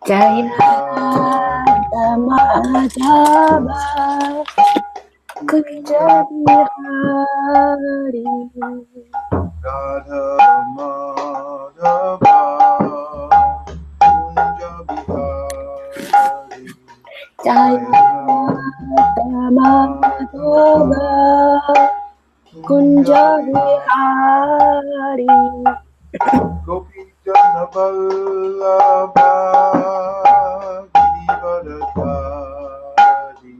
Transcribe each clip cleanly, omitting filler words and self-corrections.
Jaya Madhava Kunja Bihari Radha Madhava Kunja Bihari Jaya Madhava Kunja Bihari Gopi Jana Vallabha Girivaradhari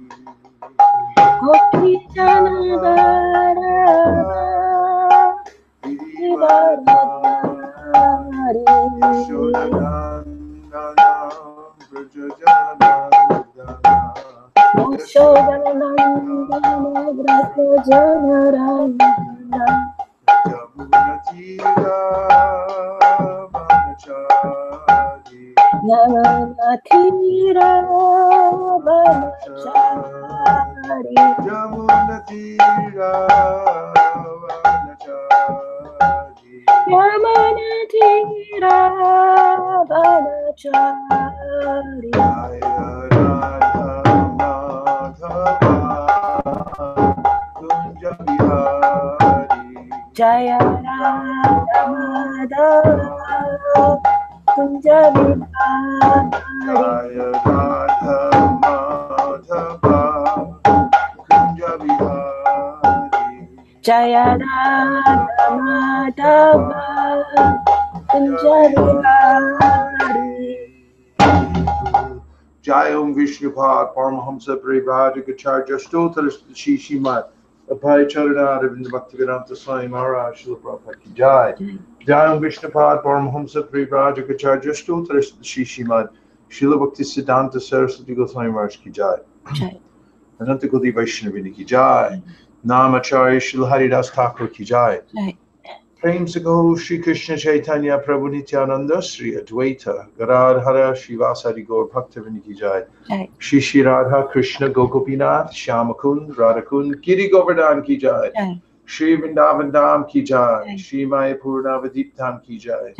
Gopi Jana Vallabha Girivaradhari Yashodanandana Brajajanandana Yashodanandana Vrajajanarandana Yamunatira Vanachari Yamunatira Vanachari Yamunatira Vanachari Yamunatira Vanachari Jaya Radha Madhava Kunja Bihari Jaya Radha Madhava Kunja Bihari Jaya Radha Madhava Kunja Bihari Jaya Radha Madhava Kunja Bihari Jai Om Vishnupad Paramahamsa Parivajagacharya Stotra Shishimat Abhay Charana Ravinda Bhaktivedanta Swami Maharaj Srila Prabhupada Ki Jai Jai Om Vishnupad Paramahamsa Parivajagacharya Stotra Shishimat Srila Bhaktisiddhanta Saraswati Goswami Maharaj Ki Jai Ananta Gaudiya Vaishnavini Ki Jai Namacharya Srila Haridas Thakur Ki Jai Prem se Gaho Shri Krishna Chaitanya Prabhu Nityananda Shri Advaita Gadadhara Shivasari Gaur Bhaktivinoda Ki Jai Shri Shri Radha Krishna Gokupinath Shyamakund Radhakund Giri Govardhan Ki Jai Shri Vrindavan Dham Ki Jai Shri Mayapur Navadip Dham Ki Jai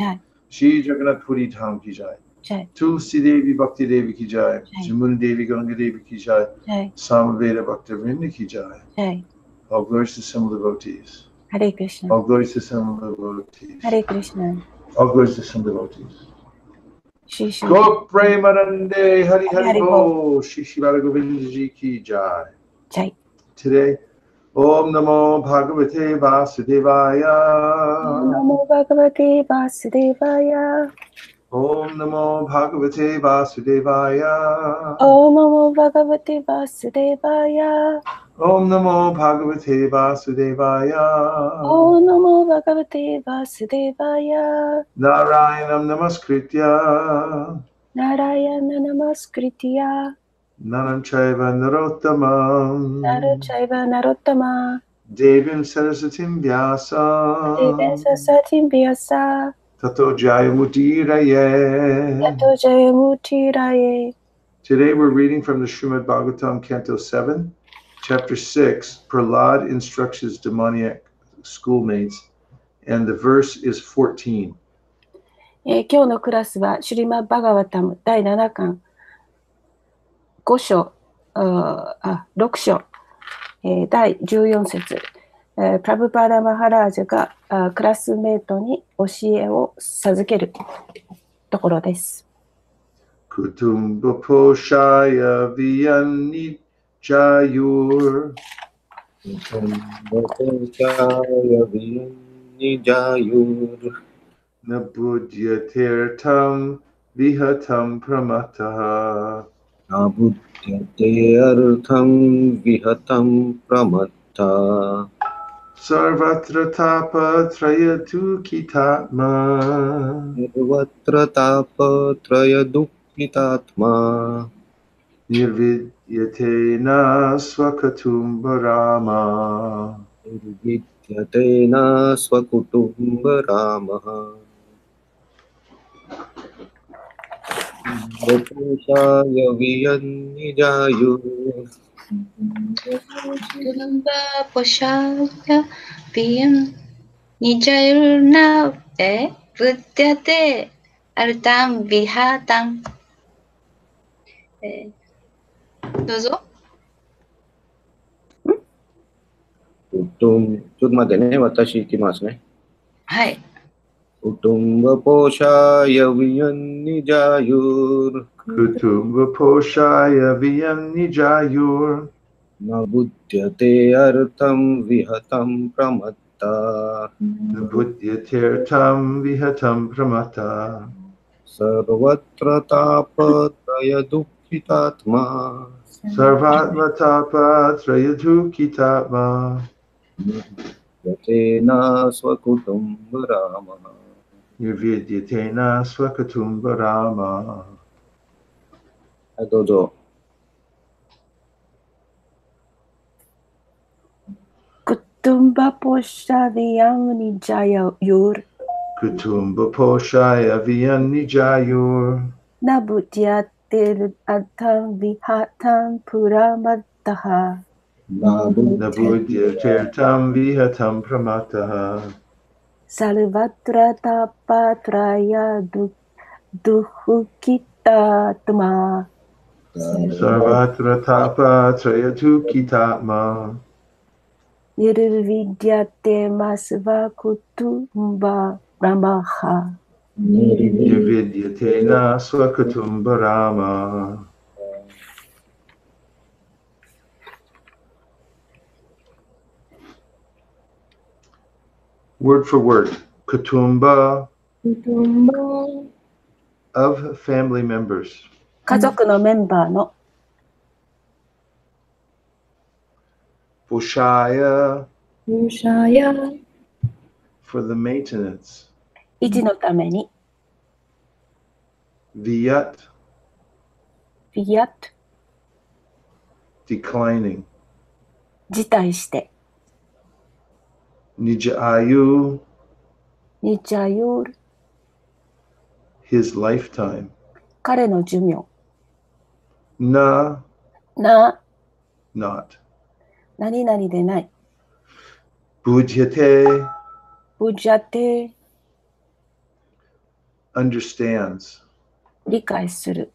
Shri Jagannath Puri Dham Ki Jai Tulsi Devi Bhakti Devi Ki Jai Jamuna Devi Ganga Devi Ki Jai Samaveda Bhaktivinoda Ki Jai All glories to some devotees. Hare Krishna. All glories to some devotees. Hare Krishna. All glories to some devotees. Shri Shri Go Premanande Hari Hari Hari Bo Shri Shri Govinda Ji Ki Jai. Jai. Today, Om Namo Bhagavate Vasudevaya. Om Namo Bhagavate Vasudevaya. Om Namo Bhagavate Vasudevaya. Om Namo Bhagavate Vasudevaya. Om Namo Bhagavate Vasudevaya. Om Namo Bhagavate Vasudevaya. Narayanam Namaskritya. Narayana Namaskritya. Nanam Chaiva Narottamam. Narachaiva Narottama. Devim Sarasatim Vyasa. Devya Sasatim Vyasa. Tato Jayamutiraye. Yato Jayamutiraye. Today we're reading from the Srimad Bhagavatam, Canto 7, Chapter 6. Prahlad instructs his demoniac schoolmates, and the verse is 14. 今日のクラスはシュリマ・バガワタム第7巻5章6章、第14節、プラブパーダ・マハラージャがクラスメートに教えを授けるところです。Kutumba Poshaya Vyani Jayur. Kutumba Poshaya Vyani Jayur. Nabudyatirtam Vihatam Pramataha. Nabudyatirtam Vihatam Pramataha. Sarvatra Tapa Trayatu Kitatma. Sarvatra Tapa Trayadu Kitatma. Nirvidyatena Swakatumbarama. Nirvidyatena Swakutumbarama. Poshaya Vyani Jayur. Kutumba Poshaya Vyani Jayur Buddhyate Artam Vihatam。どうぞ。ちょっと待ってね、私行きますね。はい。Kutumba poshaya viyanijayur Kutumba poshaya viyanijayur nabudyate artam vihatam pramatta Nabudyatirtam vihatam pramata sarvatra tapatraya dukkhitatma Sarvatma trayadhukitatma yatena swakutumba rama. Nirvidyatena swakatumba rama. はい、どうぞ。Kutumba Poshaviyam Nijayur Kutumba poshaya viyanijayur Nabudyatir Atam Vihatam Puramataha Nabudyatirtam vihatam pramataha Salvatra Tapatraya Duhukitatma Sarvatra tapa trayadhukitatma Nirvidyate Masva Kutumba Ramaha. Nirvidyatena swakatumba rama. Word for word. Kutumba of family members. 家族のメンバーの Poshaya Ushaya for the maintenance. 維持のために Viyat Viyat declining. 辞退して Nijayu Nijayur his lifetime. 彼の寿命 Na な not. 何々でない Bujyate ブジャテ understands. 理解する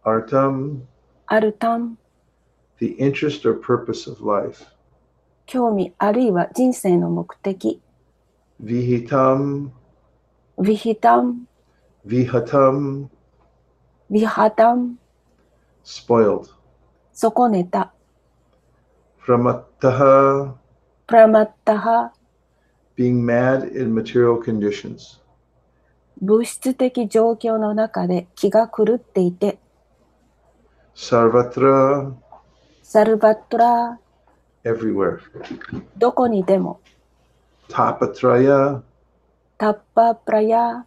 Artam アルタン the interest or purpose of life. 興味あるいは人生の目的 Vihitam ヴィヒタン vihatam ヴィハタン spoiled. 損ねた Pramattaha プラマッタハ being mad in material conditions. 物質的状況の中で気が狂っていて Sarvatra サルバトラ everywhere. どこにでも Tapatraya タッパプラヤ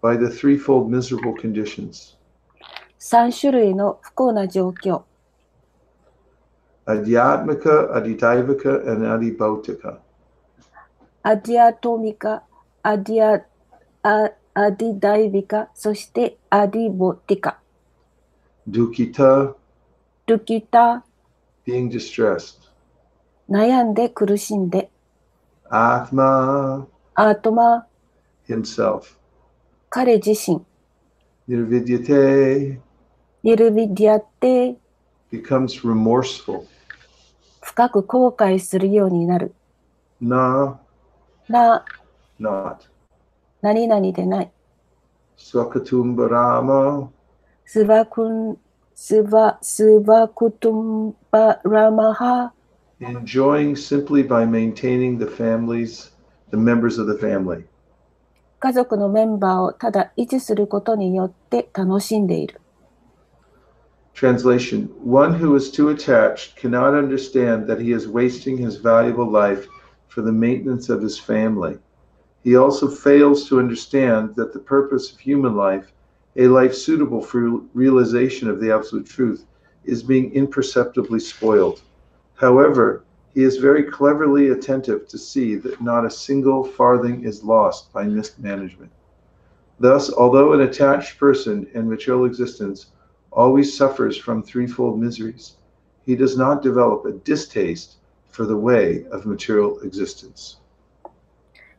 by the threefold miserable conditions. 3種類の不幸な状況 Adhyatmika, Aditaivika, and Adibhautika. アディアトミカ、アディダイビカ、そしてアディボティカ、 Dukkita ルキタ、 being distressed. 悩んで苦しんで、 Atma アートマ、 himself. 彼自身、 Nirvidyate ニルビディアテ、 becomes remorseful. 深く後悔するようになる。 Na な、 not. 何々でない。 Swakatumbarama スバクトンバラマハ、 enjoying simply by maintaining the members of the family. 家族のメンバーをただ維持することによって楽しんでいる。 Translation: One who is too attached cannot understand that he is wasting his valuable life for the maintenance of his family. He also fails to understand that the purpose of human life, a life suitable for realization of the absolute truth, is being imperceptibly spoiled. However, he is very cleverly attentive to see that not a single farthing is lost by mismanagement. Thus, although an attached person in material existence always suffers from threefold miseries, he does not develop a distaste for the way of material existence.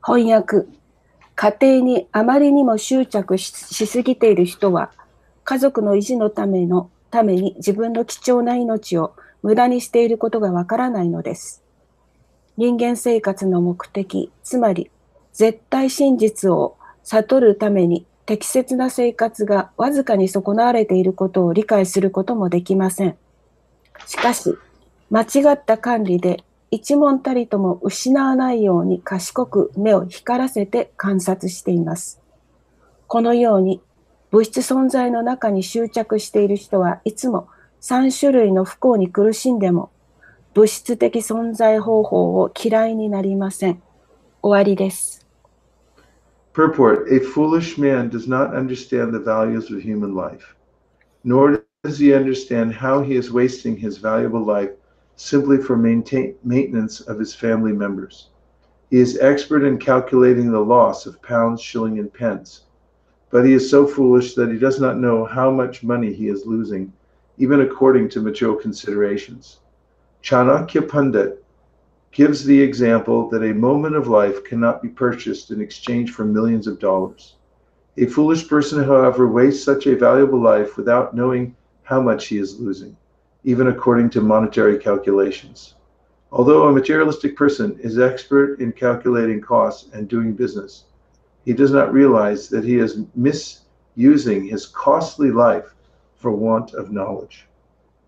翻訳。家庭にあまりにも執着しすぎている人は、家族の維持のために自分の貴重な命を無駄にしていることがわからないのです。人間生活の目的、つまり絶対真実を悟るために適切な生活がわずかに損なわれていることを理解することもできません。しかし、間違った管理で一問たりとも失わないように賢く目を光らせて観察しています。このように物質存在の中に執着している人はいつも3種類の不幸に苦しんでも物質的存在方法を嫌いになりません。終わりです。Purport: A foolish man does not understand the values of human life, nor does he understand how he is wasting his valuable life simply for maintenance of his family members. He is expert in calculating the loss of pounds, shilling, and pence, but he is so foolish that he does not know how much money he is losing, even according to material considerations. Chanakya Pandit gives the example that a moment of life cannot be purchased in exchange for millions of dollars. A foolish person, however, wastes such a valuable life without knowing how much he is losing, even according to monetary calculations. Although a materialistic person is expert in calculating costs and doing business, he does not realize that he is misusing his costly life for want of knowledge.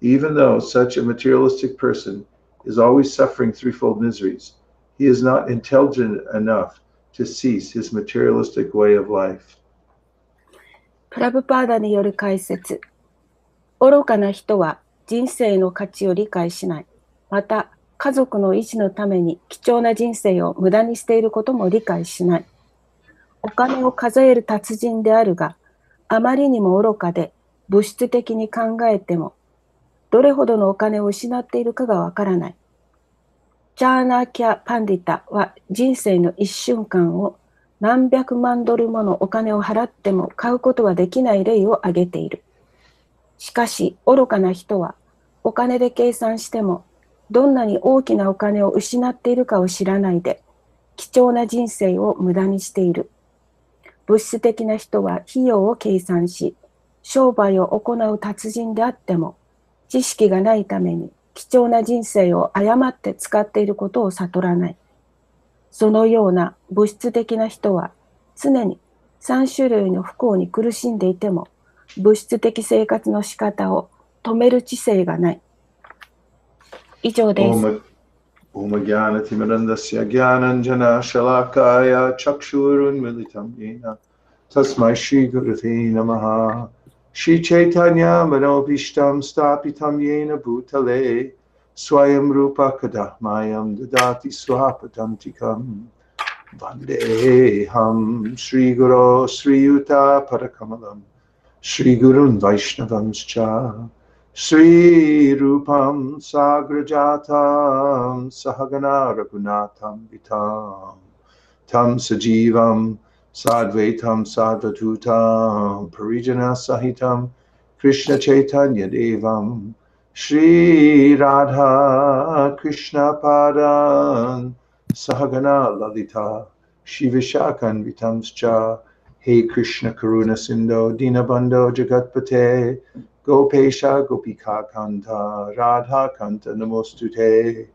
Even though such a materialistic person is always suffering threefold miseries, he is not intelligent enough to cease his materialistic way of life. プラブパーダによる解説。愚かな人は人生の価値を理解しない。また、家族の維持のために貴重な人生を無駄にしていることも理解しない。お金を数える達人であるが、あまりにも愚かで物質的に考えても、どれほどのお金を失っているかがわからない。チャーナーキャ・パンディタは人生の一瞬間を何百万ドルものお金を払っても買うことはできない例を挙げている。しかし愚かな人はお金で計算してもどんなに大きなお金を失っているかを知らないで貴重な人生を無駄にしている。物質的な人は費用を計算し商売を行う達人であっても知識がないために貴重な人生を誤って使っていることを悟らない。そのような物質的な人は常に3種類の不幸に苦しんでいても物質的生活の仕方を止める知性がない。以上です。Om Jnana-timirandasya Jnananjana Shalakaya Chakshurunmilitam Yena Tasmai Shri Gurave Namaha Shri Chaitanya Manobhishtam Stapitam Yena Bhutale Swayam Rupa Kadahmayam Dadati Swapadantikam Vandeham Shri Guru Sri Yuta Parakamalam Shri Gurun Vaishnavamscha Sri Rupam Sagrajatam Sahagana Raghunatham Vitam Tam Sajivam Sadvaitam Sadvatutam Parijana Sahitam Krishna Chaitanya Devam Shri Radha Krishna Padan Sahagana Lalita Shivashakan Vitamscha He Krishna Karuna Sindho Dinabandho Jagatpate Gopesha Gopika Kanta Radha Kanta Namostute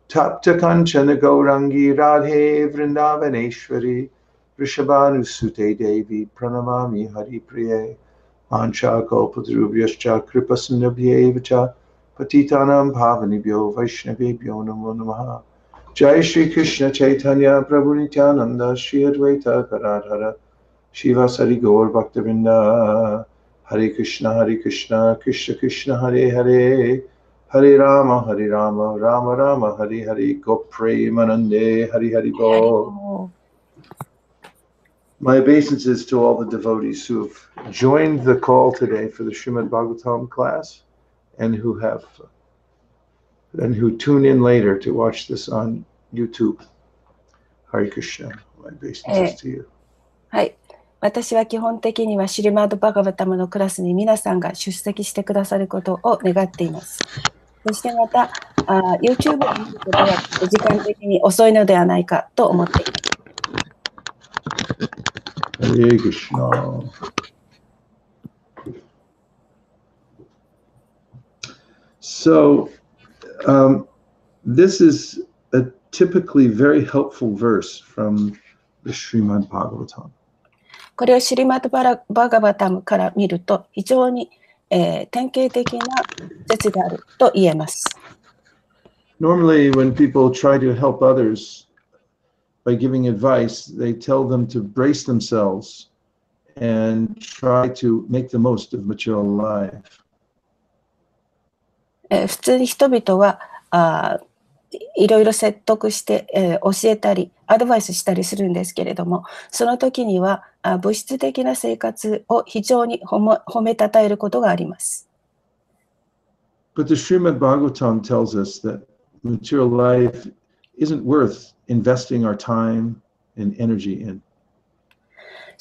Tapta Kanchana Gaurangi Radhe Vrindavaneshwari Rishabhanusute Devi Pranamami Hari Priye Ancha Kalpadrubhyascha Kripasundabhyevacha Patitanam Pavanibhyo Vaishnavibhyo Namo Namaha Jai Shri Krishna Chaitanya Prabhu Nityananda Shri Advaita Gadadhara Shivasari Gaur Bhaktavinda Hare Krishna, Krishna Krishna, Hare Hare, Hare Rama, Rama Rama, Hare Hare, Gopremanande, Hare Hare Bo. My obeisances to all the devotees who have joined the call today for the Srimad Bhagavatam class and who tune in later to watch this on YouTube. Hare Krishna, my obeisances to you. はい。私は基本的にはシリマード・バガバタムのクラスに皆さんが出席してくださることを願っています。そしてまた、YouTube を見ることは時間的に遅いのではないかと思っています。Hare Krishna. So, this is a typically very helpful verse from the Srimad Bhagavatam. これをシリマッド・バガバタムから見ると非常に、典型的な説であると言えます。Normally, when people try to help others by giving advice, they tell them to brace themselves and try to make the most of material life. 普通に人々はいろいろ説得して、教えたりアドバイスしたりするんですけれども、その時には物質的な生活を非常に褒めたたえることがあります。But the Srimad Bhagavatam tells us that material life isn't worth investing our time and energy in.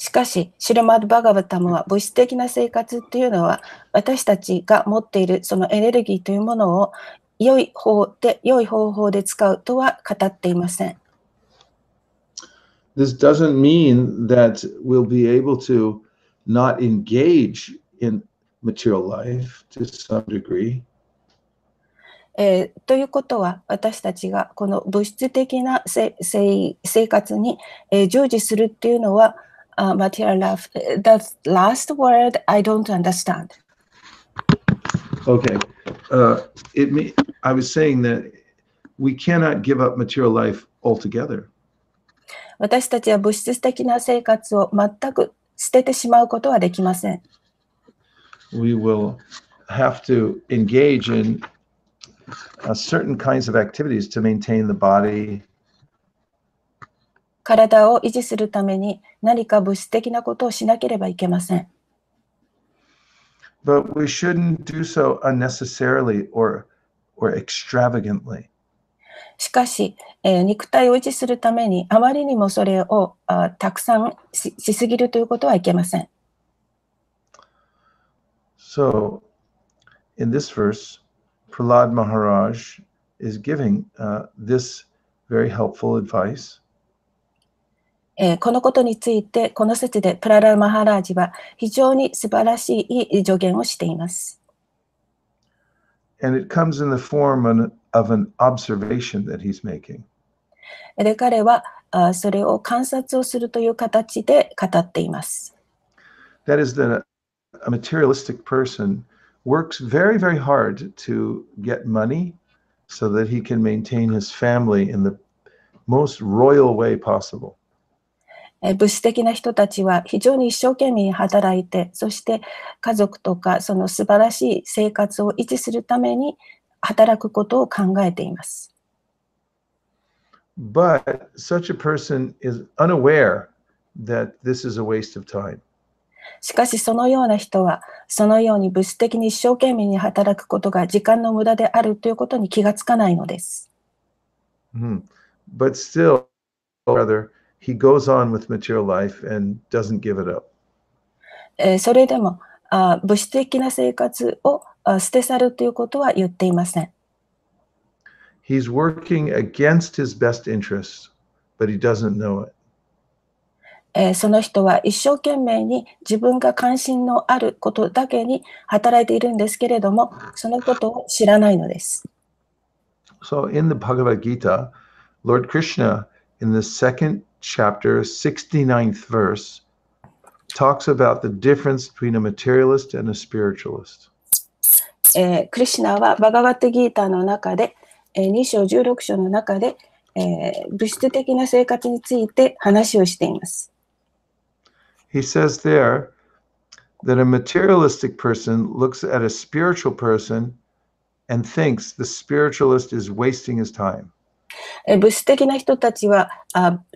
しかし、シリマッド・バガバタムは物質的な生活っていうのは私たちが持っているそのエネルギーというものを良い方法で使うとは語っていません。This doesn't mean that we'll be able to not engage in material life to some degree. ということは私たちがこの物質的な生活に、従事するっていうのはmaterial life. The last word I don't understand. Okay. I was saying that we cannot give up material life altogether. 私たちは物質的な生活を全く捨ててしまうことはできません。We will have to engage in certain kinds of activities to maintain the body. 体を維持するために何か物質的なことをしなければいけません。But we shouldn't do so unnecessarily or extravagantly. しかし、肉体を維持するためにあまりにもそれをたくさん しすぎるということはいけません。So, in this verse, Prahlad Maharaj is giving this very helpful advice. このことについてこの説でプララ・マハラージは非常に素晴らしい助言をしています。And it comes in the form of an observation that he's making. で、彼はそれを観察をするという形で語っています。That is that a materialistic person works very, very hard to get money so that he can maintain his family in the most royal way possible. 物質的な人たちは非常に一生懸命働いて、そして家族とかその素晴らしい生活を維持するために働くことを考えています。But such a person is unaware that this is a waste of time. しかしそのような人はそのように物質的に一生懸命に働くことが時間の無駄であるということに気がつかないのです。But still, rather, he goes on with material life and doesn't give it up. それでも物質的な生活を捨て去るということは言っていません。He's working against his best interests, but he doesn't know it. その人は一生懸命に自分が関心のあることだけに働いているんですけれども、そのことを知らないのです。So in the Bhagavad Gita, Lord Krishna, in the second chapter, 69th verse, talks about the difference between a materialist and a spiritualist. クリシュナはバガバットギーターの中で、2章16章の中で、物質的な生活について話をしています。He says there that a materialistic person looks at a spiritual person and thinks the spiritualist is wasting his time. 物質的な人たちは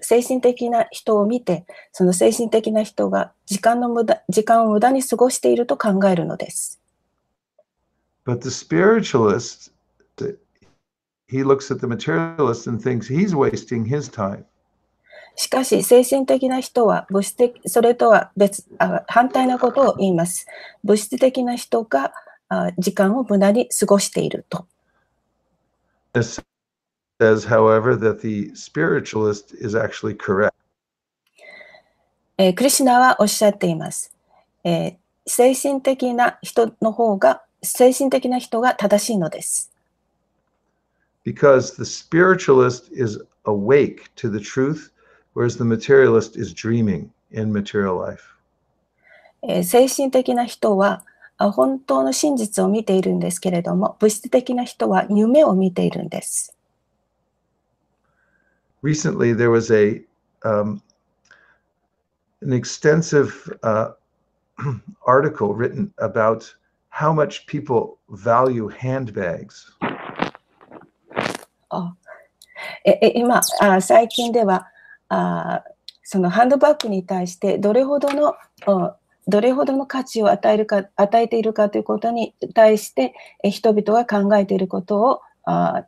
精神的な人を見て、その精神的な人が時間を無駄に過ごしていると考えるのです。But the spiritualist, he looks at the materialist and thinks he's wasting his time. しかし精神的な人はそれとは反対なことを言います。物質的な人が時間を無駄に過ごしていると。This says, however, that the spiritualist is actually correct. クリシュナはおっしゃっています。精神的な人が正しいのです。Because the spiritualist is awake to the truth, whereas the materialist is dreaming in material life. 精神的な人は本当の真実を見ているんですけれども、物質的な人は夢を見ているんです。Recently, there was an extensive article written about how much people value handbags. 最近ではそのハンドバッグに対してどれほどの価値を与えているかということに対して人々が考えていることを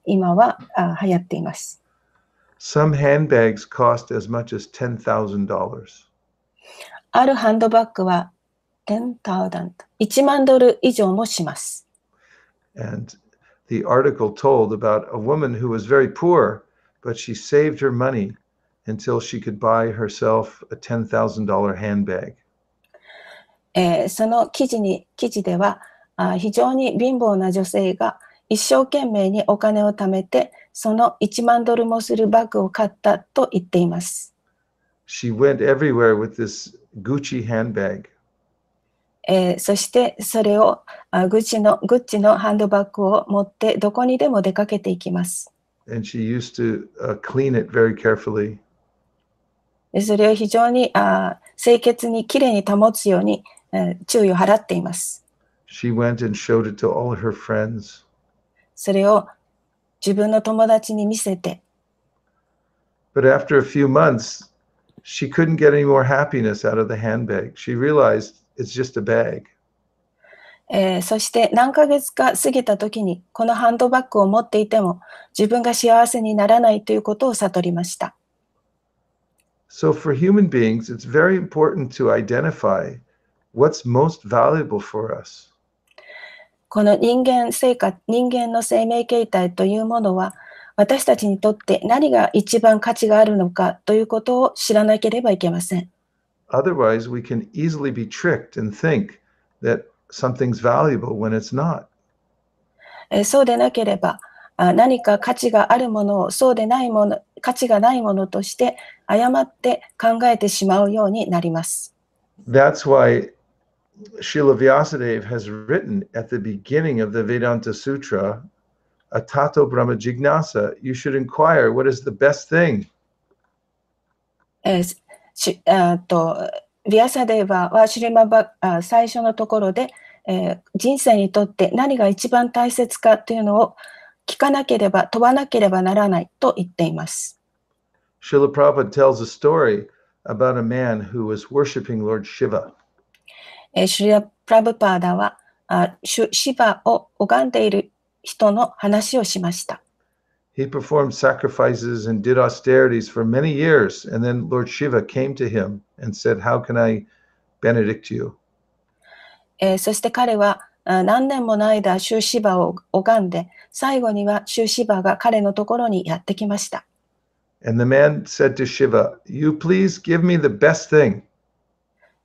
今は流行っています。Some handbags cost as much as $10,000. あるハンドバッグは1万ドル以上もします。And the article told about a woman who was very poor, but she saved her money until she could buy herself a $10,000 handbag. その記事では非常に貧乏な女性が一生懸命にお金を貯めてその1万ドルもするバッグを買ったと言っています。She went everywhere with this Gucci handbag. そしてそれをグッチのハンドバッグを持ってどこにでも出かけていきます。And she used to clean it very carefully. それを非常に清潔にきれいに保つように注意を払っています。She went and showed it to all her friends. それを自分の友達に見せて。But after a few months, she couldn't get any more happiness out of the handbag. She realized it's just a bag. そして何ヶ月か過ぎた時にこのハンドバッグを持っていても自分が幸せにならないということを悟りました。So for human beings, it's very important to identify what's most valuable for us. この人間の生命形態というものは私たちにとって何が一番価値があるのかということを知らなければいけません。Otherwise, we can easily be tricked and think that something's valuable when it's not. そうでなければ何か価値があるものをそうでないもの、価値がないものとして誤って考えてしまうようになります。That's why Srila Vyasadeva has written at the beginning of the Vedanta Sutra, Atato Brahma Jignasa, you should inquire what is the best thing. ヴィアサデーバは最初のところで、人生にとって何が一番大切かというのを聞かなければ、問わなければならないと言っています。Srila Prabhupada tells a story about a man who was worshiping Lord Shiva. シュリラ・プラブパーダはシバを拝んでいる人の話をしました。He performed sacrifices and did austerities for many years, and then Lord Shiva came to him and said, "How can I benedict you?" そして彼は何年もの間、シュシバを拝んで、最後にはシュシバが彼のところにやってきました。And the man said to Shiva, "You please give me the best thing."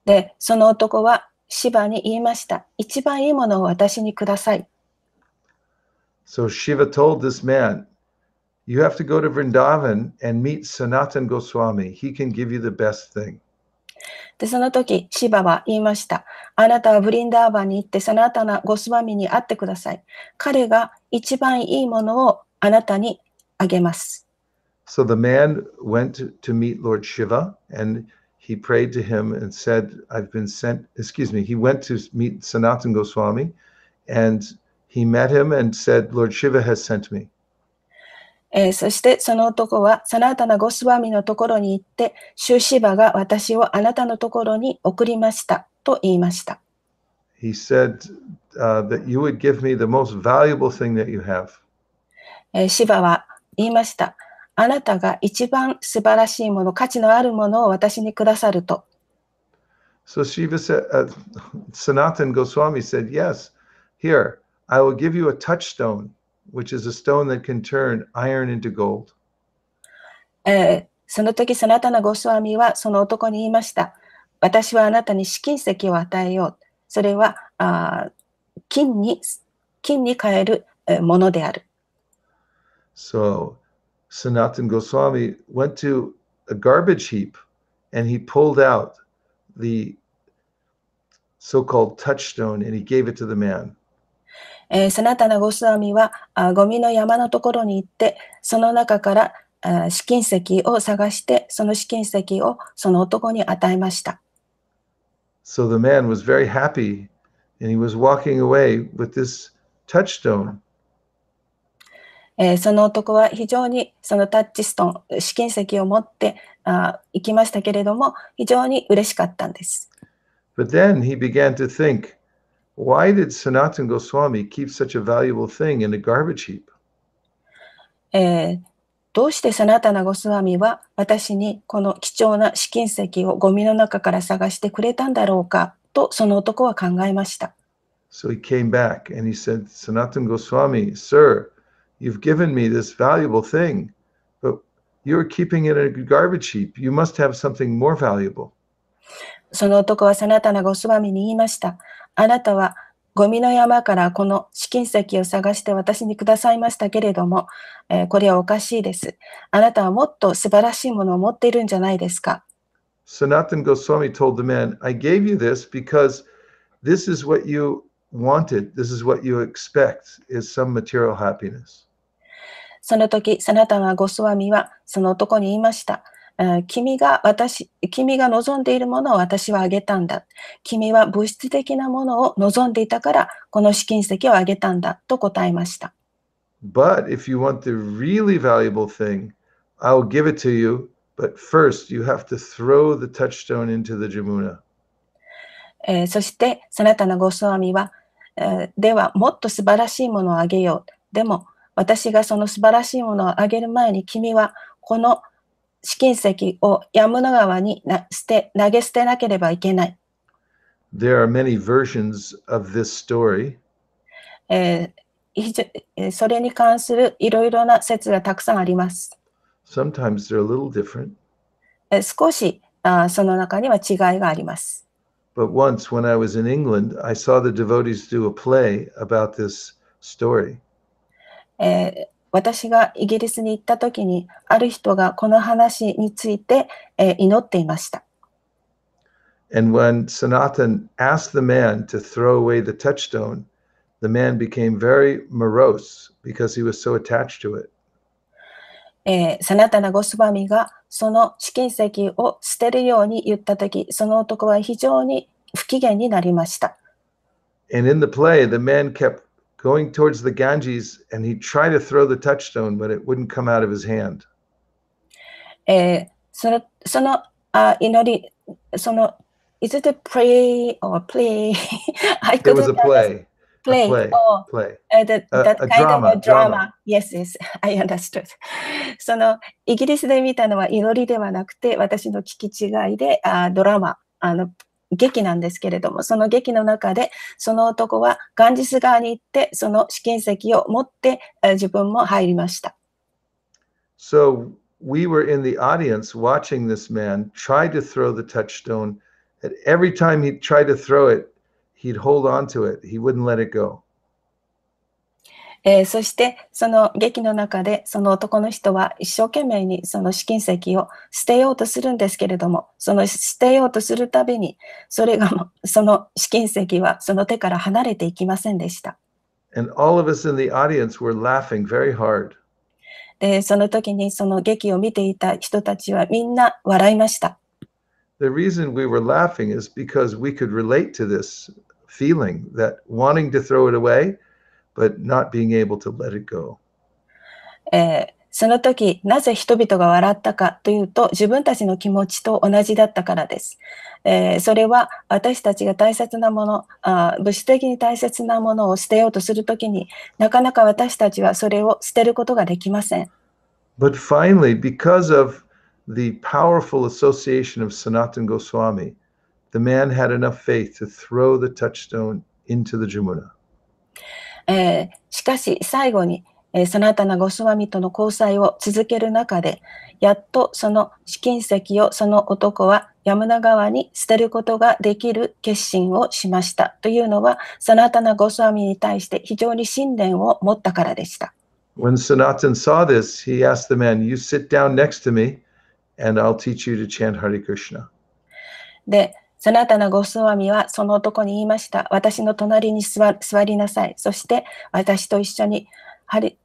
で、その男はシバに言いました。一番いいものを私にください。So Shiva told this man, "You have to go to Vrindavan and meet Sanatan Goswami. He can give you the best thing." で、その時、シバは言いました。あなたはブリンダーバンに行ってサナタナ・ゴスワミに会ってください。彼が一番いいものをあなたにあげます。So the man went to meet Lord Shiva and he prayed to him and said, "I've been sent," he went to meet Sanatan Goswami and he met him and said, "Lord Shiva has sent me." そしてその男はサナタナ・ゴスワミのところに行って、シュシバが私をあなたのところに送りましたと言いました。He said that you would give me the most valuable thing that you have. シバは言いました。あなたが一番素晴らしいもの、価値のあるものを私にくださると。So Shiva said, Sanatan Goswami said, "Yes, here, I will give you a touchstone, which is a stone that can turn iron into gold." その時、サナタナ・ゴスワミはその男に言いました。私はあなたに試金石を与えよう。それは金に変えるものである。So Sanatan Goswami went to a garbage heap and he pulled out the so-called touchstone and he gave it to the man. サナタナ・ゴスワミはゴミの山のところに行って、その中から試金石を探して、その試金石をその男に与えました。So the man was very happy and he was walking away with this touchstone. その男は非常にそのタッチストーン、試金石を持って行きましたけれども、非常に嬉しかったんです。But then he began to think, why did Sanatan Goswami keep such a valuable thing in a garbage heap? どうしてサナタナ・ゴスワミは私にこの貴重な試金石をゴミの中から探してくれたんだろうかとその男は考えました。So he came back and he said, Sanatan Goswami, sir, you've given me this valuable thing, but you're keeping it in a garbage heap. You must have something more valuable. その男はサナタナ・ゴスワミに言いました。あなたはゴミの山からこの試金石を探して私にくださいましたけれども、これはおかしいです。あなたはもっと素晴らしいものを持っているんじゃないですか。Sanatan Goswami told the man, I gave you this because this is what you wanted. This is what you expect is some material happiness. その時、サナタナ・ゴスワミはその男に言いました。君が望んでいるものを私はあげたんだ。君は物質的なものを望んでいたから、この試金石をあげたんだと答えました。But if you want the really valuable thing, I'll give it to you, but first you have to throw the touchstone into the Jamuna. そして、サナタナ・ゴスワミは、では、もっと素晴らしいものをあげよう。でも、私がその素晴らしいものをあげる前に、君はこの試金石をヤムナ川に投げ捨てなければいけない。There are many versions of this story. それに関するいろいろな説がたくさんあります。Sometimes they're a little different. 少しその中には違いがあります。But once when I was in England, I saw the devotees do a play about this story. 私がイギリスに行った時に、ある人がこの話について、祈っていました。And when Sanatan asked the man to throw away the touchstone, the man became very morose because he was so attached to it. サナタナ・ゴスワミがその試金石を捨てるように言った時、その男は非常に不機嫌になりました。And in the play, the man kept going towards the Ganges and he tried to throw the touchstone, but it wouldn't come out of his hand. その祈り、is it a pray or play? It was a play. Play. A play. That kind of a drama. Yes, I understood. そのイギリスで見たのは祈りではなくて、私の聞き違いでドラマ、劇なんですけれども、その劇の中でその男はガンジス川に行ってその試金石を持って自分も入りました。So we were in the audience watching this man try to throw the touchstone. And every time he tried to throw it, he'd hold on to it. He wouldn't let it go. そしてその劇の中でその男の人は一生懸命にその試金石を捨てようとするんですけれども、その捨てようとするたびにその試金石はその手から離れていきませんでした。And all of us in the audience were laughing very hard. でその時にその劇を見ていた人たちはみんな笑いました。The reason we were laughing is because we could relate to this feeling that wanting to throw it away, but not being able to let it go. その時なぜ人々が笑ったかというと、自分たちの気持ちと同じだったからです。それは私たちが大切なもの、物質的に大切なものを捨てようとするときになかなか私たちはそれを捨てることができません。But finally, because of the powerful association of Sanatan Goswami, the man had enough faith to throw the touchstone into the Jamuna. しかし最後にサナタナ・ゴスワミとの交際を続ける中で、やっとその試金石をその男はヤムナ川に捨てることができる決心をしましたというのは、サナタナ・ゴスワミに対して非常に信念を持ったからでした。When Sanatan saw this, he asked the man, "You sit down next to me, and I'll teach you to chant Hare Krishna." で、サナタナ・ゴスワミはその男に言いました。私の隣に座りなさい。そして私と一緒にハレ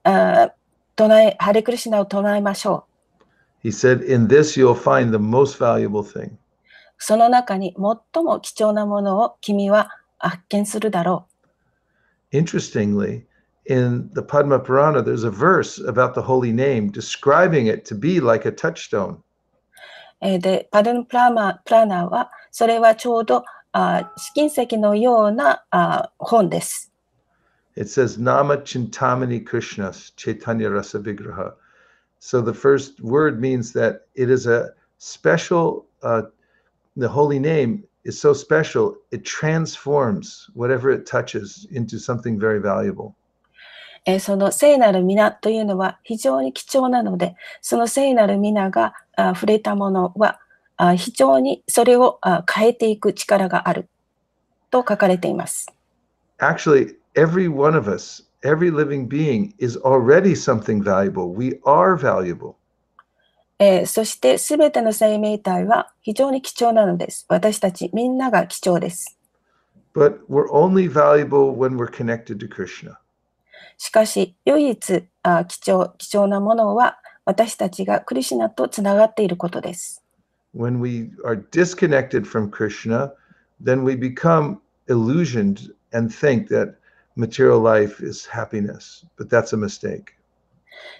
クリシナを唱えましょう。He said, "In this you'll find the most valuable thing." その中に最も貴重なものを君は発見するだろう。Interestingly, in the Padma Purana, there's a verse about the holy name describing it to be like a touchstone. で、パドゥンプラーナは、それはちょうど試金石のような本です。It says, Nama Chintamani Krishnas Chaitanya Rasa Vigraha. So the first word means that it is a special, the holy name is so special, it transforms whatever it touches into something very valuable. その聖なる皆というのは非常に貴重なので、その聖なる皆が触れたものは非常にそれを変えていく力があると書かれています。Actually, every one of us, every living being is already something valuable. We are valuable. そしてすべての生命体は非常に貴重なのです。私たちみんなが貴重です。But we're only valuable when we're connected to Krishna. しかし、唯一貴重なものは私たちがクリシュナとつながっていることです。When we are disconnected from Krishna, then we become illusioned and think that material life is happiness, but that's a mistake.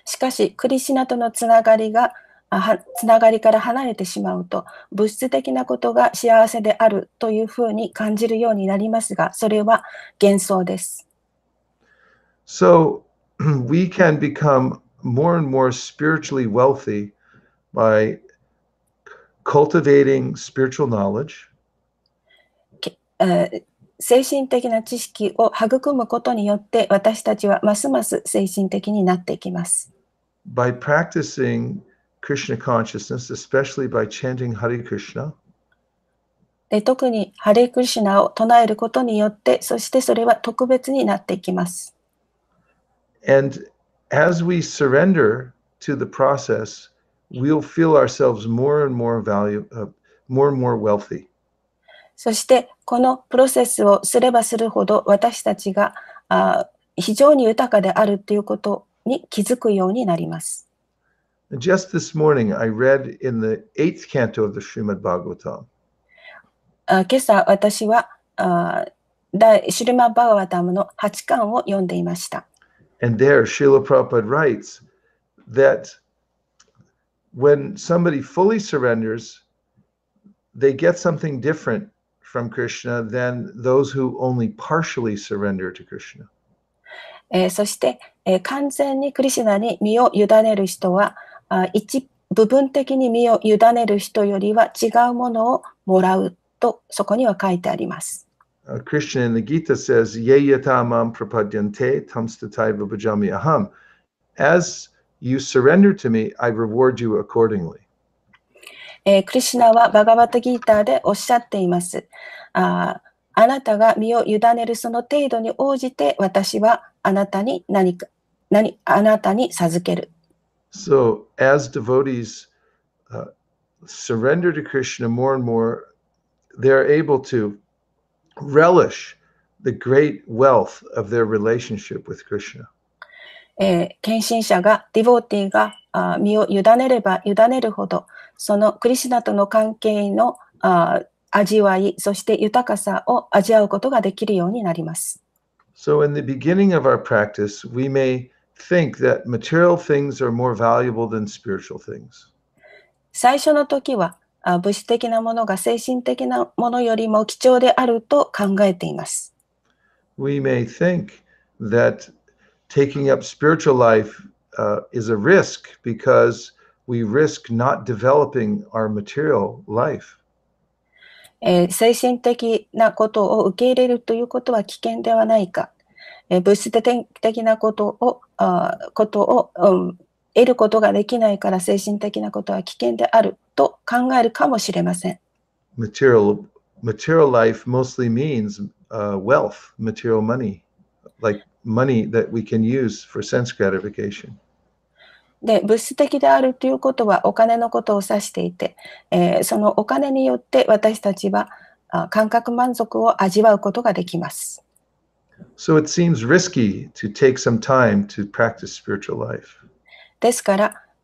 しかし、クリシュナとのつながりから離れてしまうと、物質的なことが幸せであるというふうに感じるようになりますが、それは幻想です。So we can become more and more spiritually wealthy by cultivating spiritual knowledge. 精神的な知識を育むことによって私たちはますます精神的になっていきます。By practicing Krishna consciousness, especially by chanting Hare Krishna. 特にハレクリシュナを唱えることによって、そしてそれは特別になっていきます。And as we surrender to the process, we'll feel ourselves more and more wealthy. そしてこのプロセスをすればするほど私たちが非常に豊かであるということに気づくようになります。Just this morning, I read in the 8th canto of the Srimad Bhagavatam. 今朝私はシュリマ・バガワタムの8巻を読んでいました。And there, Srila Prabhupada writes that when somebody fully surrenders, they get something different from Krishna than those who only partially surrender to Krishna. そして、完全にクリシュナに身を委ねる人は部分的に身を委ねる人よりは違うものをもらうとそこには書いてあります。Krishna in the Gita says, Ye yata mam prapadyante tam stataiva bhajami aham. As you surrender to me, I reward you accordingly. クリシュナはバガバタギーターでおっしゃっています。あなたが身を委ねるその程度に応じて私はあなたに授ける。So as devotees surrender to Krishna more and more, they're able to relish the great wealth of their relationship with Krishna. 献身者がディボーティーが身を委ねれば委ねるほどそのクリシュナとの関係の味わいそして豊かさを味わうことができるようになります。So in the beginning of our practice, we may think that material things are more valuable than spiritual things. 最初の時は物質的なものが精神的なものよりも貴重であると考えています。We may think that taking up spiritual life is a risk because we risk not developing our material life. 精神的なことを受け入れるということは危険ではないか。物質的なことを得ることができないから精神的なことは危険であると考えるかもしれません。material life mostly means wealth, material money, like money that we can use for sense gratification. で、物質的であるということはお金のことを指していて、そのお金によって私たちは感覚満足を味わうことができます。So it seems risky to take some time to practice spiritual life. ですか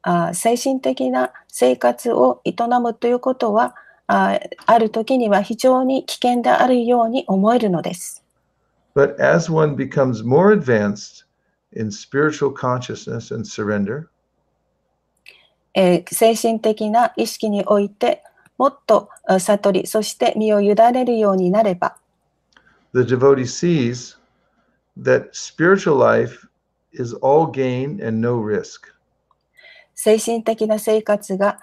ら、精神的な生活を営むということは、ある時には非常に危険であるように思えるのです。But as one becomes more advanced in spiritual consciousness and surrender, 精神的な意識においてもっと悟り、そして身を委ねるようになれば、the devotee sees that spiritual life is all gain and no risk. 精神的な生活が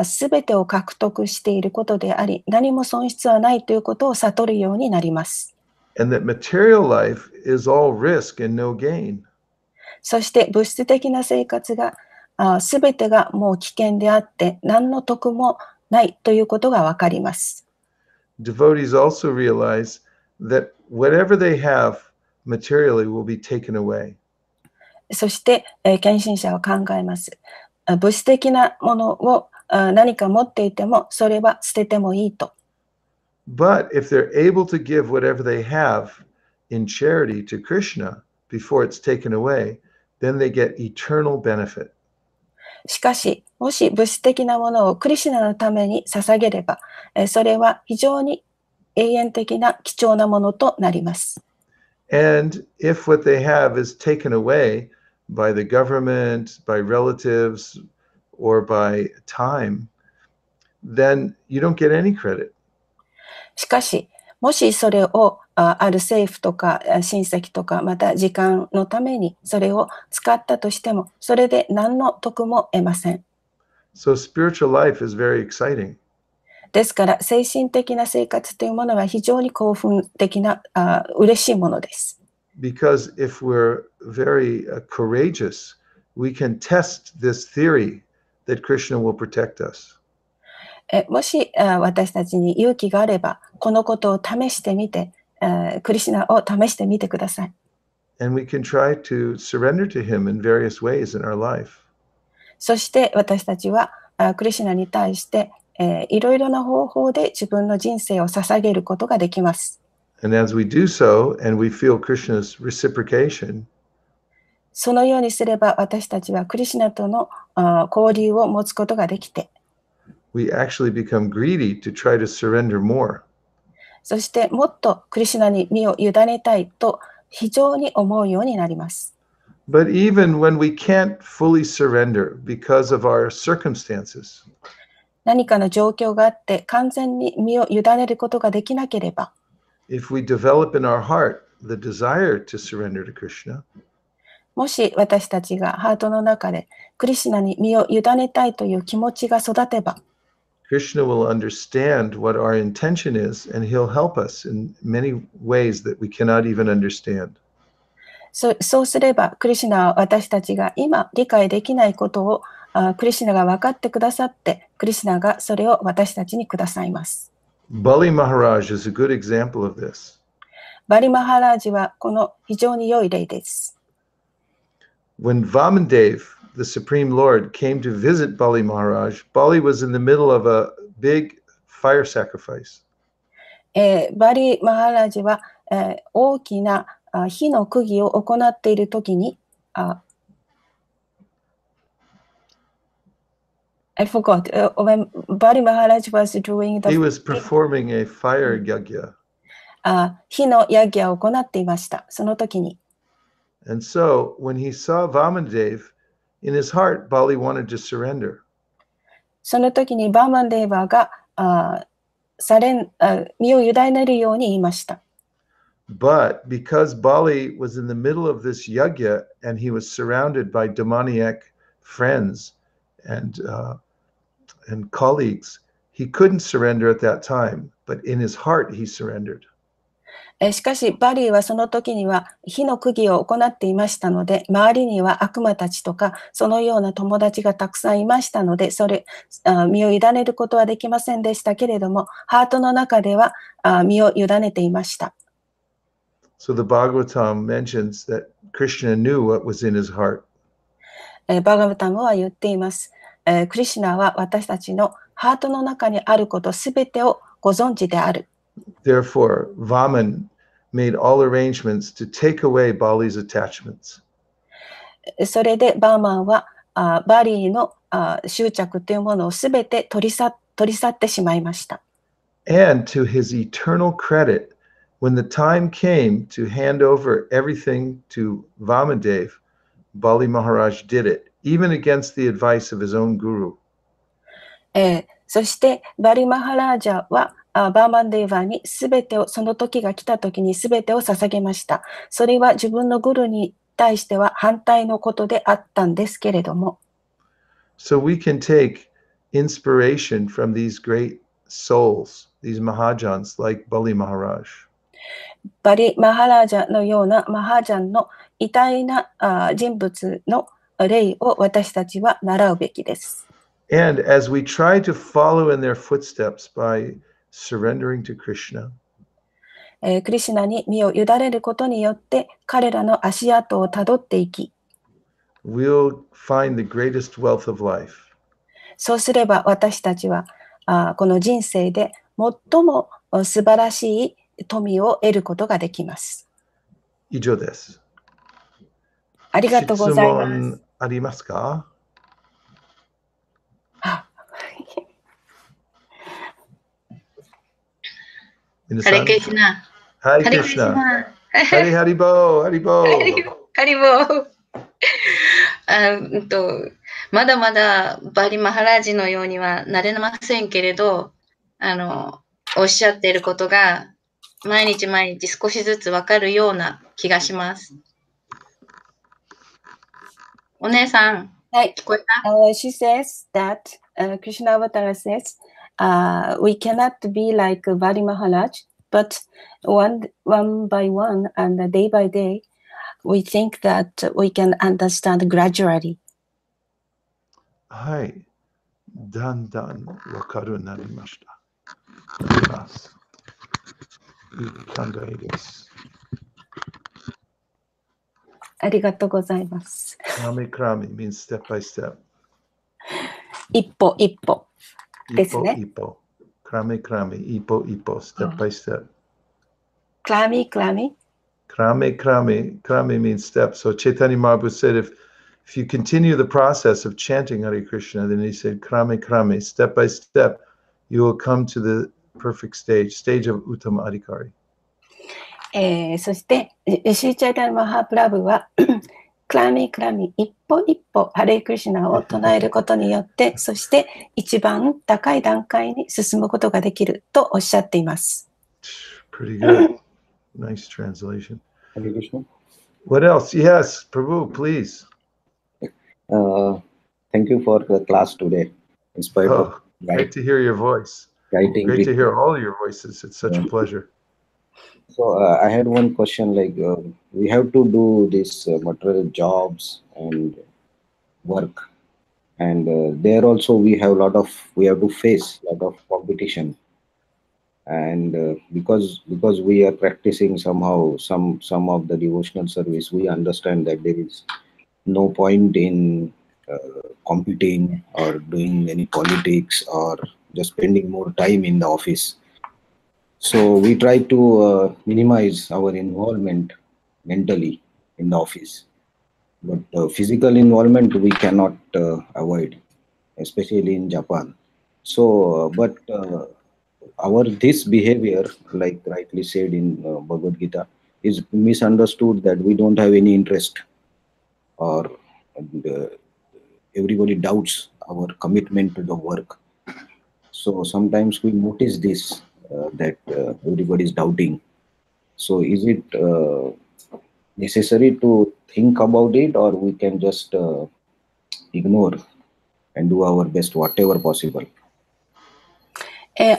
すべてを獲得していることであり、何も損失はないということを悟るようになります。And that material life is all risk and no gain. そして物質的な生活がすべてがもう危険であって何の得もないということがわかります。Devotees also realize that whatever they have materially will be taken away. そして、献身者は考えます。物質的なものを何か持っていてもそれは捨ててもいいと。But if they're able to give whatever they have in charity to Krishna before it's taken away, then they get eternal benefit. しかし、もし物質的なものをクリシュナのために捧げれば、それは非常に永遠的な貴重なものとなります。And if what they have is taken away by the government, by relatives, or by time, then you don't get any credit. しかし、もしそれをある政府とか親戚とかまた時間のためにそれを使ったとしても、それで何の得も得ません。So spiritual life is very exciting. ですから精神的な生活というものは非常に興奮的な嬉しいものです。Because if we're very courageous, we can test this theory that Krishna will protect us. もし私たちに勇気があれば、このことを試してみて、クリシュナを試してみてください。And we can try to surrender to him in various ways in our life. そして私たちはクリシュナに対していろいろな方法で自分の人生を捧げることができます。And as we do so, and we feel Krishna's reciprocation, そのようにすれば私たちはクリシュナとの交流を持つことができて、we actually become greedy to try to surrender more. そしてもっとクリシュナに身を委ねたいと非常に思うようになります。But even when we can't fully surrender because of our circumstances, 何かの状況があって完全に身を委ねることができなければ、if we develop in our heart the desire to surrender to Krishna, もし私たちがハートの中でクリシュナに身を委ねたいという気持ちが育てば、Krishna will understand what our intention is, and he'll help us in many ways that we cannot even understand. そうすればクリシュナは私たちが今理解できないことをクリシュナが分かってくださって、クリシュナがそれを私たちにくださいます。Bali Maharaj is a good example of this. バリマハラージはこの非常に良い例です。When Vamandev, the Supreme Lord, came to visit Bali Maharaj, Bali was in the middle of a big fire sacrifice. バリマハラージは、大きな火の釘を行っているときに、I forgot. When Bali Maharaj was doing He the was performing a fire yagya. 火のヤギャを行っていました。その時に。And so when he saw Vamandev, in his heart, Bali wanted to surrender. その時にバーマンデーバーが身を委ねるように言いました。But because Bali was in the middle of this yagya and he was surrounded by demoniac friends and colleagues, he couldn't surrender at that time. But in his heart, he surrendered. しかしバリーはその時には火の釘を行っていましたので、周りには悪魔たちとかそのような友達がたくさんいましたので、身を委ねることはできませんでしたけれども、ハートの中では身を委ねていました。So the Bhagavatam mentions that Krishna knew what was in his heart. バガヴァタムは言っています。クリシュナは私たちのハートの中にあることすべてをご存知である。Therefore, Vaman made all arrangements to take away Bali's attachments. それでバーマンはバリーの執着というものをすべて取り去ってしまいました。And to his eternal credit, when the time came to hand over everything to Vamadev, Bali Maharaj did it, even against the advice of his own guru. そしてバリマハラージャはバーマンデーバーにすべてを、その時が来た時にすべてを捧げました。それは自分のグルに対しては反対のことであったんですけれども。So we can take inspiration from these great souls, these Mahajans like Bali Maharaj. バリマハラージャのようなマハジャンの偉大な人物の例を私たちは習うべきです。And as we try to follow in their footsteps by surrendering to Krishna, クリシュナに身を委ねることによって彼らの足跡をたどっていき、we'll find the greatest wealth of life. そうすれば私たちはこの人生で最も素晴らしい富を得ることができます。以上です。ありがとうございます。質問ありますか？ハレクリシュナ。ハレクリシュナ。ハリハリボー、ハリボー。ハリボー。まだまだバリマハラージのようにはなれませんけれど、おっしゃっていることが毎日毎日少しずつわかるような気がします。お姉さん、はい、聞こえた？She says that Krishna Avatara says, we cannot be like Bali Maharaj, but one by one and day by day, we think that we can understand gradually. はい。だんだんわかるようになりました。いい考えです。ありがとうございます。Krami krami means step by step. 一歩一歩ですね。一歩。Krami krami, 一歩一歩, step by step. Krami krami? Krami means step. So Chaitanya Mahaprabhu said if you continue the process of chanting Hare Krishna, then he said krami, step by step, you will come to the perfect stage of Uttama Adhikari. そして、シーチャイタルマハプラブはクラミ一歩一歩ハレークリシュナを唱えることによって、そして一番高い段階に進むことができるとおっしゃっています。Pretty good. Nice translation. Hare Krishna. What else? Yes, Prabhu, please. Thank you for the class today. In spite of great to hear your voice. Writing. Great to hear all your voices. It's such a pleasure. So I had one question, like we have to do this material jobs and work, and there also we have to face a lot of competition, and because we are practicing somehow some of the devotional service, we understand that there is no point in competing or doing any politics or just spending more time in the office. So we try to minimize our involvement mentally in the office, but physical involvement we cannot avoid, especially in Japan. So, but this behavior, like rightly said in Bhagavad Gita, is misunderstood, that we don't have any interest, or everybody doubts our commitment to the work. So sometimes we notice this. That everybody is doubting. So is it necessary to think about it, or we can just ignore and do our best, whatever possible?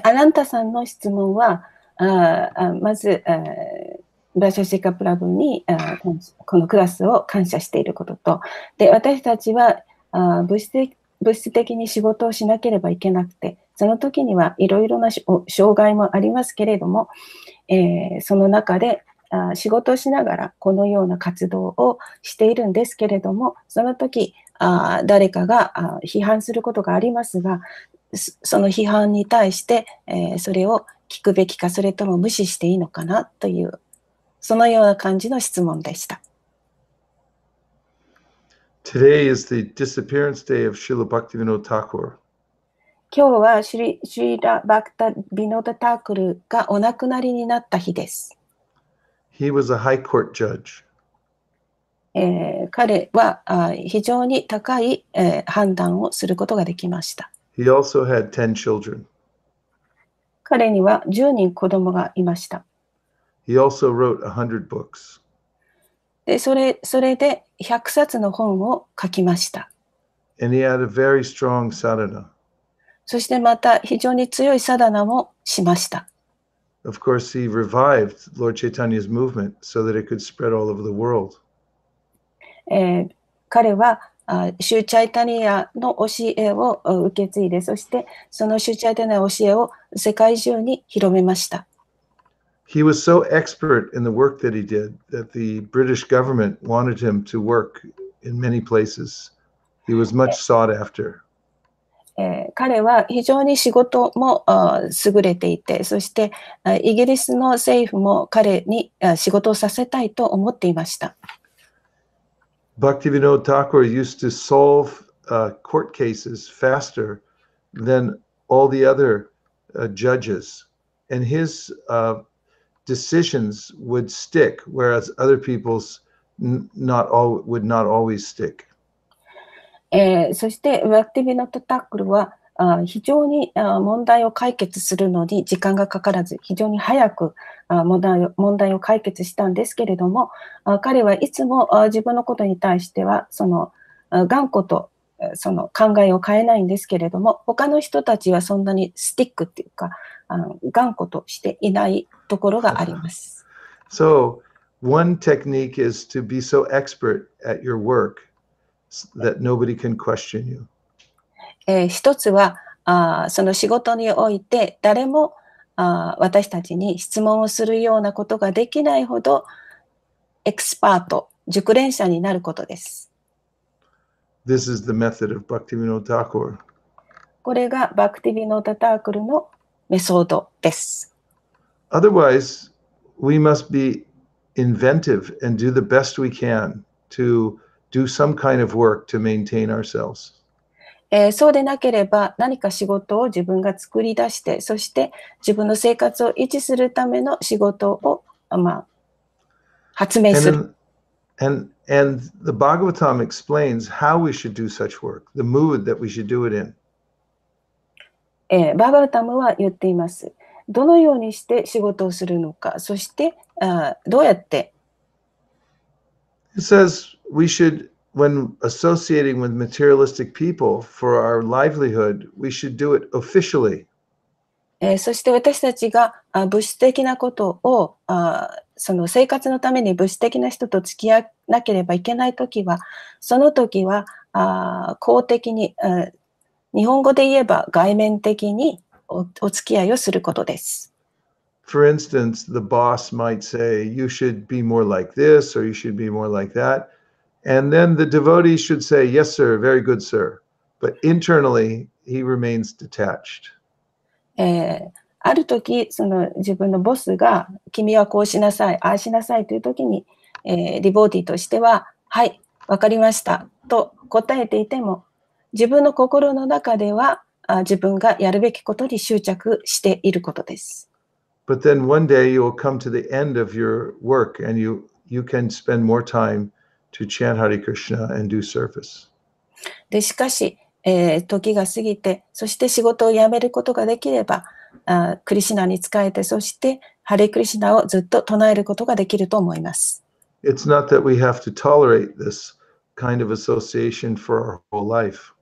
アナンタさんの質問は、まず、バシャシカプラブにこのクラスを感謝していることと、で私たちは物質的に仕事をしなければいけなくて、その時にはいろいろな障害もありますけれども、その中で仕事をしながらこのような活動をしているんですけれども、その時誰かが批判することがありますが、その批判に対して、それを聞くべきか、それとも無視していいのかなという、そのような感じの質問でした。Today is the disappearance day of Srila Bhaktivinoda Thakur. 今日はシュリラ・バクタ・ビノダ・タークルがお亡くなりになった日です。He was a high court judge. 彼は非常に高い判断をすることができました。He also had 10 children. 彼には10人子供がいました。He also wrote 100 books. でそれで100冊の本を書きました。And he had a very strong sadhana. そしてまた非常に強いサダナもしました。Of course, he revived Lord Chaitanya's movement so that it could spread all over the world. 彼はシュチャイタニアの教えを受け継いで、そしてそのシュチャイタニアの教えを世界中に広めました。He was so expert in the work that he did that the British government wanted him to work in many places. He was much sought after. 彼は非常に仕事も優れていて、そしてイギリスの政府も彼に仕事をさせたいと思っていました。Bhaktivinoda Thakur used to solve court cases faster than all the other judges, and his decisions would stick, whereas other people's would not always stick. そしてバクティビノット・タックルは非常に問題を解決するのに時間がかからず、非常に早く問題を解決したんですけれども、彼はいつも自分のことに対してはその頑固とその考えを変えないんですけれども、他の人たちはそんなにスティックっていうか頑固としていないところがあります。So one technique is to be so expert at your work that nobody can question you. 一つはその仕事において誰も私たちに質問をするようなことができないほどエクスパート、熟練者になることです。This is the method of Bhaktivinoda Thakur. これがバクティビノータ・タークルのメソードです。Otherwise, we must be inventive and do the best we can to do some kind of work to maintain ourselves. そうでなければ何か仕事を自分が作り出して、そして自分の生活を維持するための仕事を、発明する。And the Bhagavatam explains how we should do such work, the mood that we should do it in. バーガルタムは言っています。どのようにして仕事をするのか、そしてどうやって。It says we should, when associating with materialistic people for our livelihood, we should do it officially. そして私たちが物質的なことをその生活のために物質的な人と付き合わなければいけないときは、その時は公的に、日本語で言えば外面的にお付き合いをすることです。For instance, the boss might say, you should be more like this, or you should be more like that. And then the devotee should say, yes, sir, very good, sir. But internally, he remains detached. ある時、その自分のボスが、君はこうしなさい、ああしなさいという時に、ディボーティーとしては、はい、わかりました、と答えていても、自分の心の中では、自分がやるべきことに執着していることです。But then one day you will come to the end of your work and you can spend more time to chant Hare Krishna and do service. でしかし、時が過ぎて、そして仕事を辞めることができれば、クリシュナに仕えて、そしてハレクリシュナをずっと唱えることができると思います。It's not that we have to tolerate this kind of association for our whole life.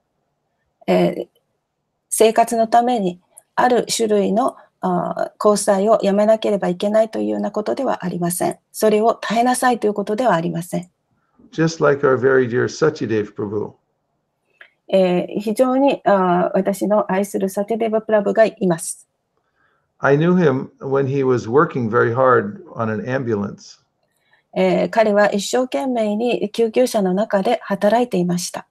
生活のためにある種類の交際をやめなければいけないというようなことではありません。それを耐えなさいということではありません。Just like our very dear Sachidev Prabhu. 非常に私の愛するサティデバプラブがいます。I knew him when he was working very hard on an ambulance. 彼は一生懸命に救急車の中で働いていました。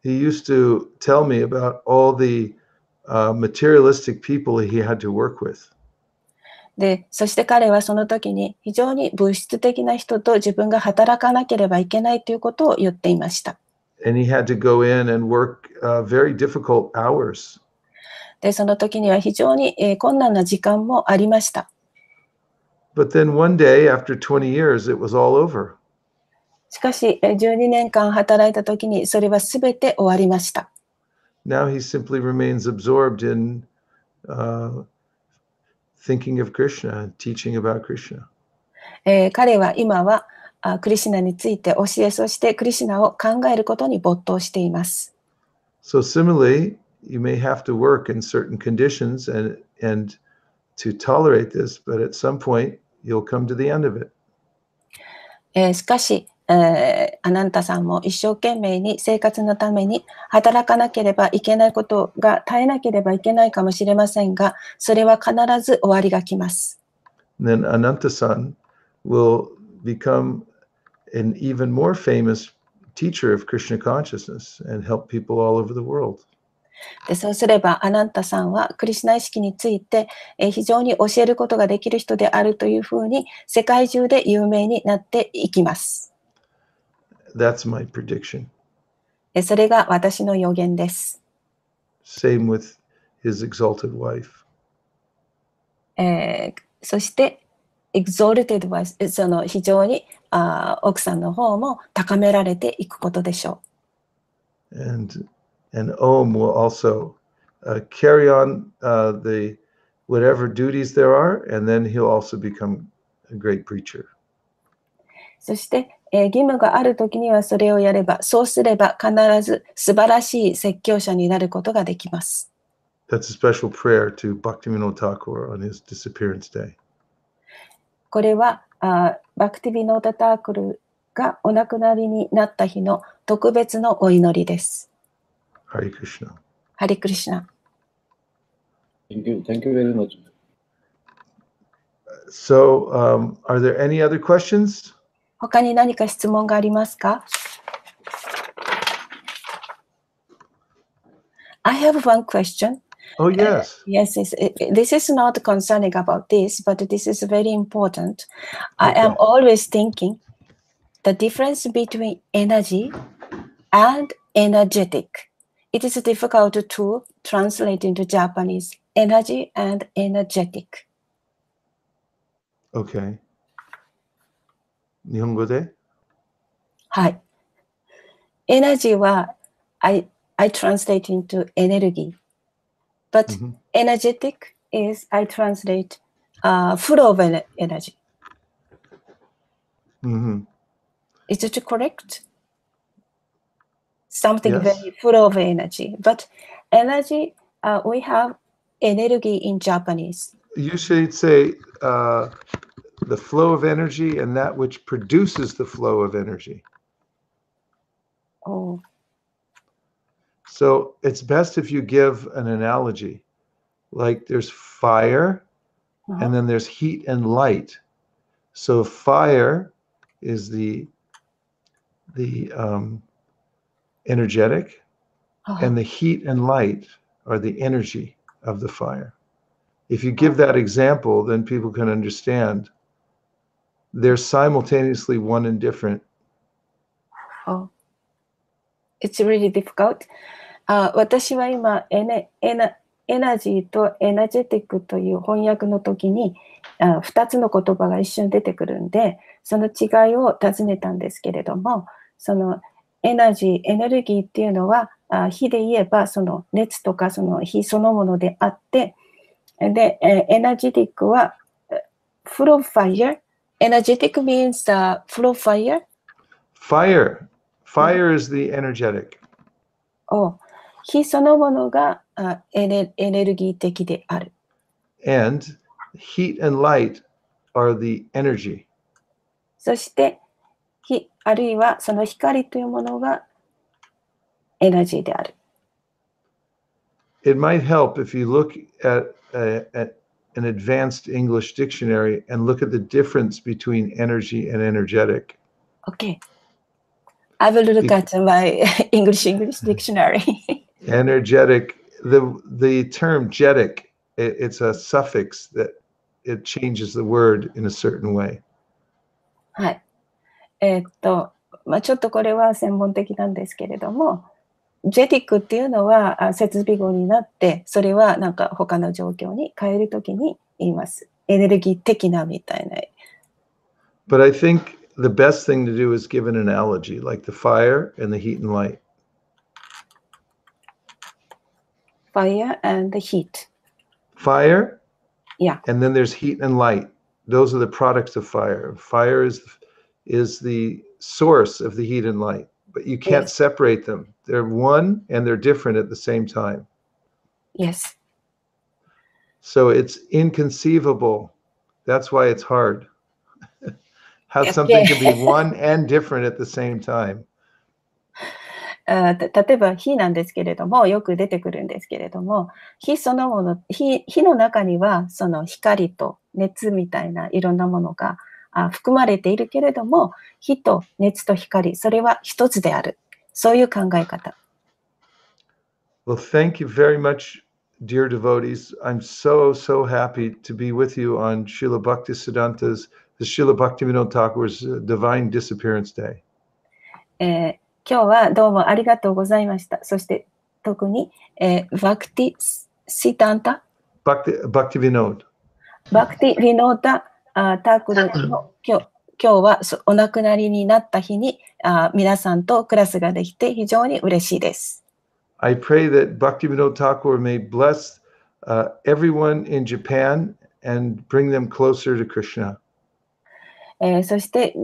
He used to tell me about all the materialistic people he had to work with. で、そして彼はその時に非常に物質的な人と自分が働かなければいけないということを言っていました。And he had to go in and work very difficult hours. で、その時には非常に困難な時間もありました。But then one day, after 20 years, it was all over. しかし、12年間働いた時にそれはすべて終わりました。Now he simply remains absorbed in thinking of Krishna, teaching about Krishna. 彼は今はクリシュナについて教え、そしてクリシュナを考えることに没頭しています。So similarly, you may have to work in certain conditions and to tolerate this, but at some point you'll come to the end of it. しかし、アナンタさんも一生懸命に生活のために働かなければいけないことが耐えなければいけないかもしれませんが、それは必ず終わりが来ます。And then Ananta-san will become an even more famous teacher of Krishna consciousness and help people all over the world. でそうすればアナンタさんはクリシュナ意識について非常に教えることができる人であるというふうに世界中で有名になっていきます。That's my prediction. それが私の予言です。Same with his exalted wife. そして、exalted wife、その非常に奥さんの方も高められていくことでしょう。And Om will also carry on the whatever duties there are, and then he'll also become a great preacher. そして、義務があるときにはそれをやれば、そうすれば必ず素晴らしい説教者になることができます。That's a special prayer to Bhaktivinoda Thakur on his disappearance day. これはバクティビノータ・タークルがお亡くなりになった日の特別のお祈りです。Hare Krishna. Hare Krishna. Thank you. Thank you very much. So, are there any other questions? 他に何か質問がありますか？ I have one question. Oh, yes. Yes, this is not concerning about this, but this is very important. I am always thinking the difference between energy and energetic. It is difficult to translate into Japanese. Energy and energetic. Okay. 日本語で？はい。Energy は I translate into energy. But energetic is I translate full of energy. Is it correct? Something very full of energy. But energy, we have energy in Japanese. You should say the flow of energy and that which produces the flow of energy. Oh. So it's best if you give an analogy. Like there's fire and then there's heat and light. So fire is the energetic and the heat and light are the energy of the fire. If you give that example, then people can understand they're simultaneously one and different. Oh. It's really difficult. 私は今エナジーとエナジェティックという翻訳の時に2つの言葉が一瞬出てくるんで、その違いを尋ねたんですけれども、そのエナジー、エネルギーっていうのは火で言えばその熱とかその火そのものであって、で、エナジェティックは full of fire. Energetic means full of fire? Fire is the energetic. 火そのものがエネルギー的である。And heat and light are the energy. そしてあるいはその光というものがエナジーである。It might help if you look at an advanced English dictionary and look at the difference between energy and energetic. Okay. I will look at my English dictionary. Energetic, the term jetic, it's a suffix that it changes the word in a certain way. はい。ちょっとこれは専門的なんですけれども、ジェティックっていうのは接尾語になって、それはなんか他の状況に変えるときに言います。エネルギー的なみたいな。But I think the best thing to do is give an analogy, like the fire and the heat and light. Fire and the heat. Fire, yeah. And then there's heat and light. Those are the products of fire. Fire is the source of the heat and light, but you can't separate them. They're one and they're different at the same time. Yes. So it's inconceivable. That's why it's hard. How something can be one and different at the same time. 例えば火なんですけれども、よく出てくるんですけれども、火そのもの、火の中にはその光と熱みたいないろんなものが含まれているけれども、火と熱と光、それは一つである。そういう考え方。Well, thank you very much, dear devotees. I'm so happy to be with you on Srila Bhaktisiddhanta's, the Srila Bhaktivinoda Thakur's Divine Disappearance Day. 今日はどうもありがとうございました。そして特に、バクティシタンタバクティヴィノーダタークルの今日はお亡くなりになった日に皆さんとクラスができて非常に嬉しいです。I pray that Bhaktivinoda Thakur may bless everyone in Japan and bring them closer to Krishna. そして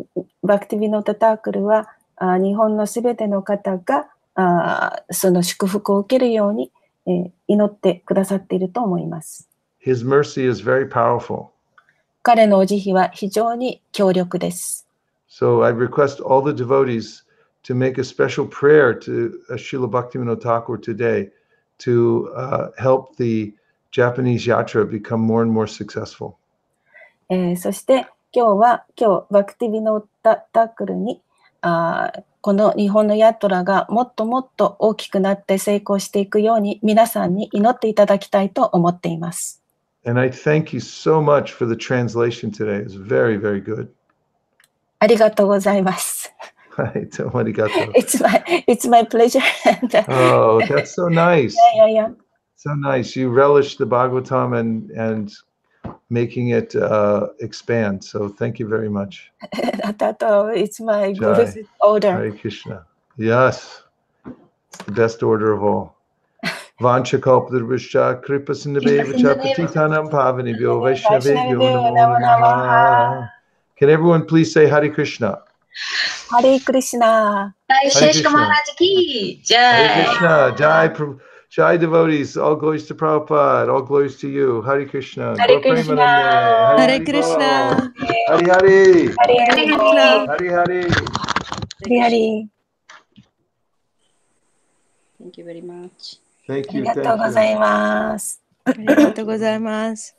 バクティヴィノーダ・タークルは日本のすべての方がその祝福を受けるように祈ってくださっていると思います。His mercy is very powerful. 彼のお慈悲は非常に強力です。So I request all the devotees to make a special prayer to Srila Bhaktivinoda Thakur today to help the Japanese yatra become more and more successful. そして今日バクティヴィノーダ・タークルにこの日本のヤトラがもっともっと大きくなって成功していくように皆さんに祈っていただきたいと思っています。And I thank you so much for the translation today. It's very, very good. ありがとうございます。はい、どうもありがとう。It's my pleasure. Oh, that's so nice. Yeah. So nice. You relish the Bhagavatam and making it expand. So thank you very much. It's my Guru's order. Hare Krishna. Yes. It's the best order of all. Vanchakalpadrvishya kripasindhaveva patitanam pavanibhyo vaishnavebhyo namo namaha. Can everyone please say Hare Krishna? Hare Krishna. Vaisesika Maharaj ki Jai. Hare Krishna. Jai devotees, all glories to Prabhupada, all glories to you. Hare Krishna. Hare Krishna. Hare Krishna. Hare Hare. Hare Krishna. Hare Hare. Hare. Thank you very much. Thank you. ありがとうございます。ありがとうございます。